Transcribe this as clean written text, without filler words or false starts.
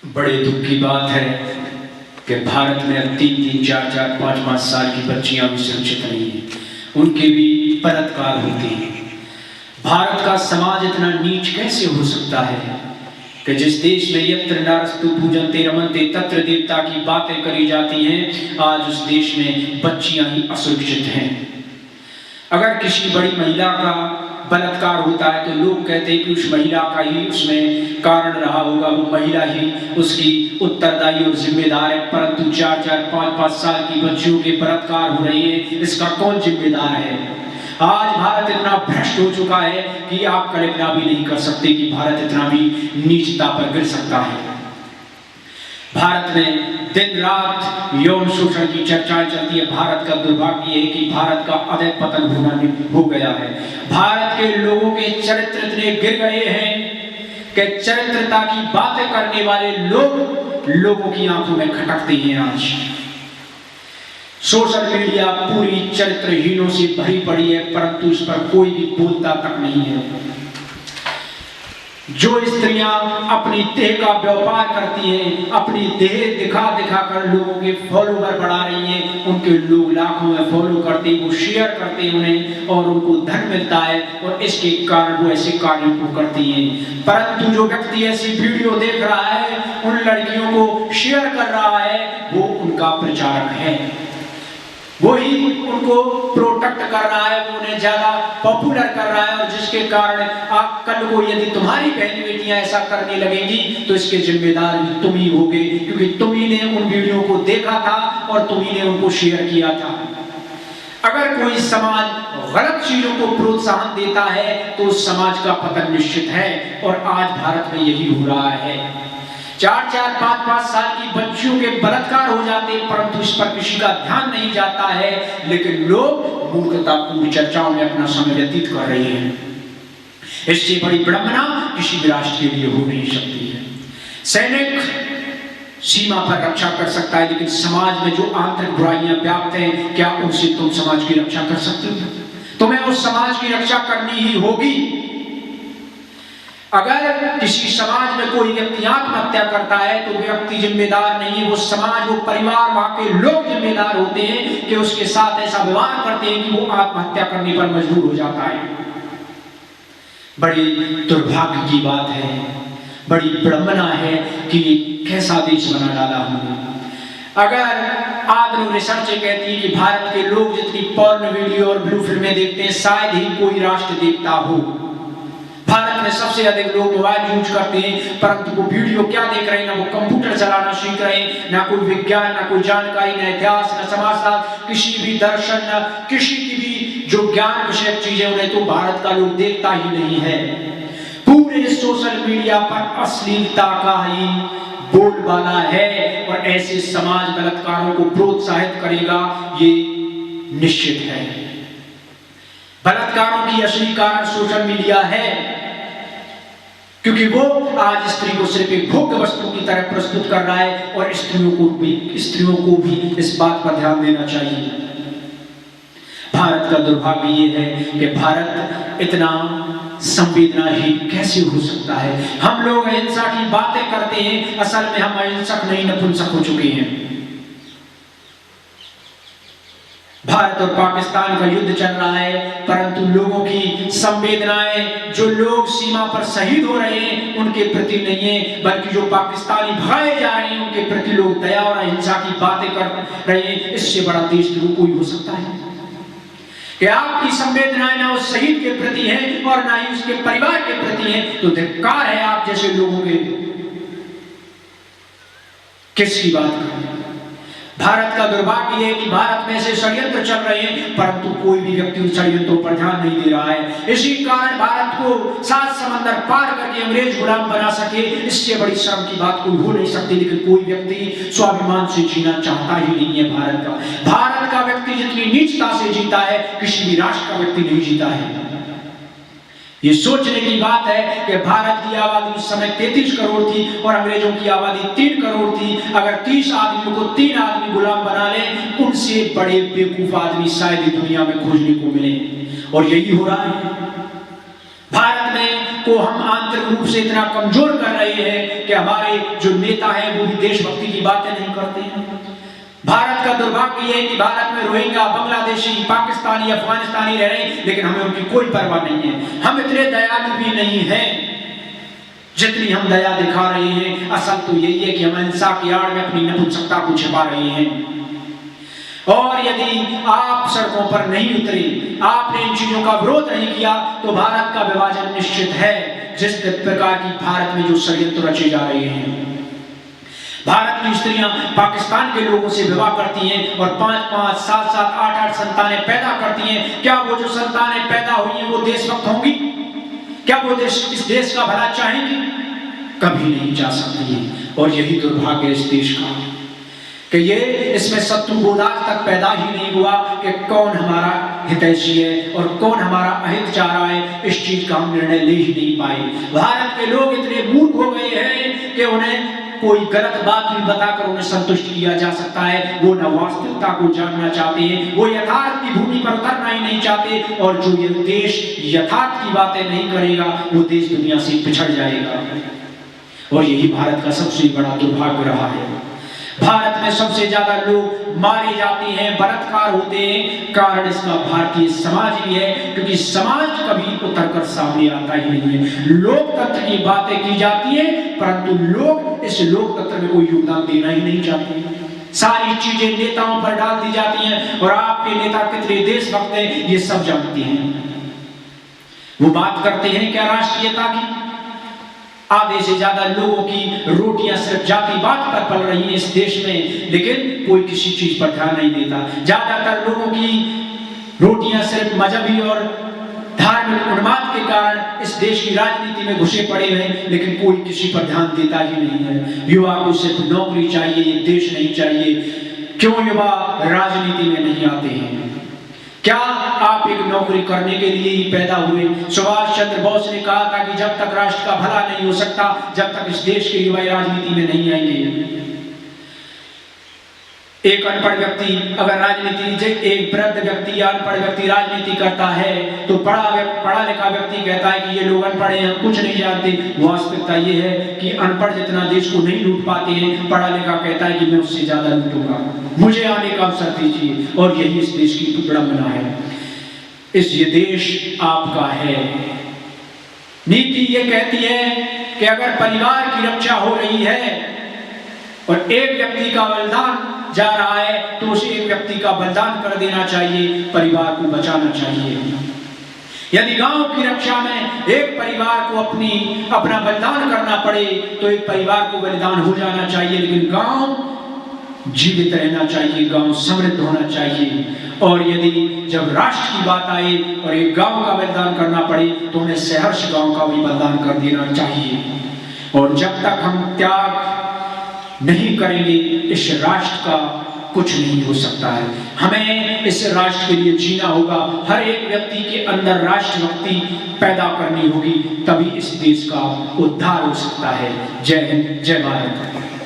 बड़े दुख की बात है कि भारत में अब 3-3, 4-4, 5-5 साल की बच्चियां भी सुरक्षित नहीं हैं। उनके भी बलात्कार होते हैं। भारत का समाज इतना नीच कैसे हो सकता है कि जिस देश में यत्र नारस्तु पूजन्ते रमन्ते तत्र देवता की बातें करी जाती हैं, आज उस देश में बच्चियां ही असुरक्षित हैं। अगर किसी बड़ी महिला का बलात्कार होता है तो लोग कहते हैं कि उस महिला का ही उसमें कारण रहा होगा, वो महिला ही उसकी उत्तरदायी और जिम्मेदार है। परंतु 4-4, 5-5 साल की बच्चियों के बलात्कार हो रहे हैं, इसका कौन जिम्मेदार है? आज भारत इतना भ्रष्ट हो चुका है कि आप कल्पना भी नहीं कर सकते कि भारत इतना भी नीचता पर गिर सकता है। भारत में दिन रात यौन शोषण की चर्चाएं चलती है। भारत का दुर्भाग्य है कि भारत का अधः पतन होना हो गया है। भारत के लोगों के चरित्र इतने गिर गए हैं कि चरित्रता की बातें करने वाले लोग लोगों की आंखों में खटकते हैं। आज सोशल मीडिया पूरी चरित्रहीनों से भरी पड़ी है, परंतु इस पर कोई भी बोलता तक नहीं है। जो स्त्रियां अपनी देह का व्यापार करती हैं, अपनी देह दिखा दिखा कर लोगों के फॉलोवर बढ़ा रही हैं, उनके लोग लाखों में फॉलो करते हैं, वो शेयर करते हैं उन्हें और उनको धन मिलता है और इसके कारण वो ऐसे कार्यों को करती हैं। परंतु जो व्यक्ति ऐसी वीडियो देख रहा है, उन लड़कियों को शेयर कर रहा है, वो उनका प्रचारक है, वही उनको प्रोटेक्ट कर रहा है, वो उन्हें ज्यादा पॉपुलर कर रहा है। और जिसके कारण आप कल को यदि तुम्हारी बहन बेटियां ऐसा करने लगेंगी तो इसके जिम्मेदार भी तुम ही होगे, क्योंकि तुम ही ने उन वीडियो को देखा था और तुम ही ने उनको शेयर किया था। अगर कोई समाज गलत चीजों को प्रोत्साहन देता है तो उस समाज का पतन निश्चित है, और आज भारत में यही हो रहा है। 4-4, 5-5 साल की बच्चियों के बलात्कार हो जाते हैं, परंतु इस पर किसी का ध्यान नहीं जाता है, लेकिन लोग मूर्खतापूर्ण चर्चाओं में अपना समय व्यतीत कर रहे हैं। इससे बड़ी विडंबना किसी भी राष्ट्र के लिए हो नहीं सकती है। सैनिक सीमा पर रक्षा कर सकता है, लेकिन समाज में जो आंतरिक बुराइयां व्याप्त हैं, क्या उनसे तुम समाज की रक्षा कर सकते हो? तुम्हें उस समाज की रक्षा करनी ही होगी। अगर किसी समाज में कोई व्यक्ति आत्महत्या करता है तो व्यक्ति जिम्मेदार नहीं, वो समाज, वो परिवार, वहां के लोग जिम्मेदार होते हैं कि उसके साथ ऐसा व्यवहार करते हैं कि वो आत्महत्या करने पर मजबूर हो जाता है। बड़ी दुर्भाग्य की बात है, बड़ी विडंबना है कि कैसा देश बना डाला हमने। अगर आधुनिक रिसर्च कहती है कि भारत के लोग जितनी पॉर्न वीडियो और ब्लू फिल्में देखते हैं, शायद ही कोई राष्ट्र देखता हो। भारत में सबसे अधिक लोग मोबाइल यूज करते हैं, परंतु वो वीडियो क्या देख रहे हैं? ना वो कंप्यूटर चलाना सीख रहे हैं, ना कोई विज्ञान, ना कोई जानकारी, ना इतिहास, ना समाजशास्त्र, किसी भी दर्शन, ना किसी की भी जो ज्ञान विषयक चीजें, उन्हें तो भारत का लोग देखता ही नहीं है। पूरे सोशल मीडिया पर अश्लीलता का ही बोलबाला है, और ऐसे समाज बलात्कारों को प्रोत्साहित करेगा, ये निश्चित है। बलात्कारों की असली कारण सोशल मीडिया है, क्योंकि वो आज स्त्री को सिर्फ एक भोग्य वस्तु की तरह प्रस्तुत कर रहा है, और स्त्रियों को भी इस बात पर ध्यान देना चाहिए। भारत का दुर्भाग्य ये है कि भारत इतना संवेदनाहीन कैसे हो सकता है। हम लोग अहिंसा की बातें करते हैं, असल में हम अहिंसक नहीं नपुंसक हो चुके हैं। भारत और पाकिस्तान का युद्ध चल रहा है, परंतु लोगों की संवेदनाएं, जो लोग सीमा पर शहीद हो रहे हैं उनके प्रति नहीं है, बल्कि जो पाकिस्तानी भगाए जा रहे हैं उनके प्रति लोग दया और अहिंसा की बातें कर रहे हैं। इससे बड़ा देशद्रोह कोई हो सकता है कि आपकी संवेदनाएं ना उस शहीद के प्रति हैं और ना ही उसके परिवार के प्रति हैं, तो धिक्कार है आप जैसे लोगों के। किसकी बात करें? भारत का दुर्भाग्य है कि भारत में ऐसे षड्यंत्र चल रहे हैं, परंतु कोई भी व्यक्ति उन षड्यंत्रों पर ध्यान नहीं दे रहा है। इसी कारण भारत को 7 समंदर पार करके अंग्रेज गुलाम बना सके, इससे बड़ी शर्म की बात कोई हो नहीं सकती। लेकिन कोई व्यक्ति स्वाभिमान से जीना चाहता ही नहीं है। भारत का व्यक्ति जितनी नीचता से जीता है, किसी भी राष्ट्र का व्यक्ति नहीं जीता है। ये सोचने की बात है कि भारत की आबादी उस समय 33 करोड़ थी और अंग्रेजों की आबादी 3 करोड़ थी। अगर 30 आदमियों को 3 आदमी गुलाम बना ले, उनसे बड़े बेवकूफ आदमी शायद ही दुनिया में खोजने को मिले, और यही हो रहा है। भारत में को हम आंतरिक रूप से इतना कमजोर कर रहे हैं कि हमारे जो नेता हैं वो भी देशभक्ति की बातें नहीं करते हैं। भारत का दुर्भाग्य है कि भारत में रोहिंग्या, बांग्लादेशी, पाकिस्तानी, अफगानिस्तानी रह रहे हैं, लेकिन हमें उनकी कोई परवाह नहीं है। हम इतने दयालु भी नहीं हैं जितनी हम दया दिखा रहे हैं। असल तो यही है कि हम हिंसा की आड़ में अपनी नपुंसकता को छिपा रहे हैं। और यदि आप सड़कों पर नहीं उतरे, आपने इन चीजों का विरोध नहीं किया, तो भारत का विभाजन निश्चित है। जिस प्रकार की भारत में जो षड्यंत्र रचे जा रहे हैं, भारत की स्त्रियां पाकिस्तान के लोगों से विवाह करती हैं और 5-5, 7-7, 8-8 संतानें पैदा करती हैं। क्या वो जो संतानें पैदा हुई हैं वो देशभक्त होंगी? क्या वो इस देश का भला चाहेंगी? कभी नहीं चाह सकती। और यही दुर्भाग्य है इस देश का कि ये इसमें शत्रुबोध आज तक पैदा ही नहीं हुआ कि कौन हमारा हितैषी है और कौन हमारा अहित चाह रहा है। इस चीज का हम निर्णय ले ही नहीं पाए। भारत के लोग इतने मूर्ख हो गए हैं कि उन्हें कोई गलत बात भी बताकर उन्हें संतुष्ट किया जा सकता है। वो न वास्तविकता को जानना चाहते हैं, वो यथार्थ की भूमि पर उतरना ही नहीं चाहते। और जो ये देश यथार्थ की बातें नहीं करेगा वो देश दुनिया से पिछड़ जाएगा। और यही भारत का सबसे बड़ा दुर्भाग्य रहा है। भारत में सबसे ज्यादा लोग मारे जाते हैं, बलात्कार होते हैं। कारण इसका भारतीय समाज ही है, क्योंकि समाज कभी उतरकर सामने आता ही नहीं है। लोकतंत्र की बातें की जाती है, परंतु लोग इस लोकतंत्र में कोई योगदान देना ही नहीं चाहते। सारी चीजें नेताओं पर डाल दी जाती हैं और आपके नेता कितने देशभक्त हैं ये सब जानते हैं। वो बात करते हैं क्या राष्ट्रीयता की? आधे से ज्यादा लोगों की रोटियां सिर्फ जातिवाद पर पल रही हैं इस देश में, लेकिन कोई किसी चीज पर ध्यान नहीं देता। ज्यादातर लोगों की रोटियां सिर्फ मजहबी और धार्मिक उन्माद के कारण इस देश की राजनीति में घुसे पड़े हैं, लेकिन कोई किसी पर ध्यान देता ही नहीं है। युवा को सिर्फ नौकरी चाहिए, ये देश नहीं चाहिए। क्यों युवा राजनीति में नहीं आते हैं? क्या आप एक नौकरी करने के लिए ही पैदा हुए? सुभाष चंद्र बोस ने कहा था कि जब तक राष्ट्र का भला नहीं हो सकता, जब तक इस देश के युवा राजनीति में नहीं आएंगे। एक अनपढ़ व्यक्ति अगर राजनीति, एक वृद्ध व्यक्ति या अनपढ़ व्यक्ति राजनीति करता है तो पढ़ा लिखा व्यक्ति कहता है कि ये लोग अनपढ़ हैं, हम कुछ नहीं जानते। वास्तविकता ये है कि अनपढ़ जितना देश को नहीं लूट पाते हैं, पढ़ा लिखा कहता है कि मैं उससे ज्यादा लूटूंगा, मुझे आने का अवसर दीजिए। और यही इस देश की विडंबना है। ये देश आपका है। नीति ये कहती है कि अगर परिवार की रक्षा हो रही है और एक व्यक्ति का बलिदान जा रहा है तो उसे एक व्यक्ति का बलिदान कर देना चाहिए, परिवार को बचाना चाहिए। यदि गांव की रक्षा में एक परिवार को अपना बलिदान करना पड़े तो एक परिवार को बलिदान हो जाना चाहिए, लेकिन गांव जीवित रहना चाहिए, गांव समृद्ध होना चाहिए। और यदि जब राष्ट्र की बात आए और एक गांव का बलिदान करना पड़े तो उन्हें सहर्ष गांव का भी बलिदान कर देना चाहिए। और जब तक हम त्याग नहीं करेंगे इस राष्ट्र का कुछ नहीं हो सकता है। हमें इस राष्ट्र के लिए जीना होगा। हर एक व्यक्ति के अंदर राष्ट्रभक्ति पैदा करनी होगी, तभी इस देश का उद्धार हो सकता है। जय हिंद, जय भारत।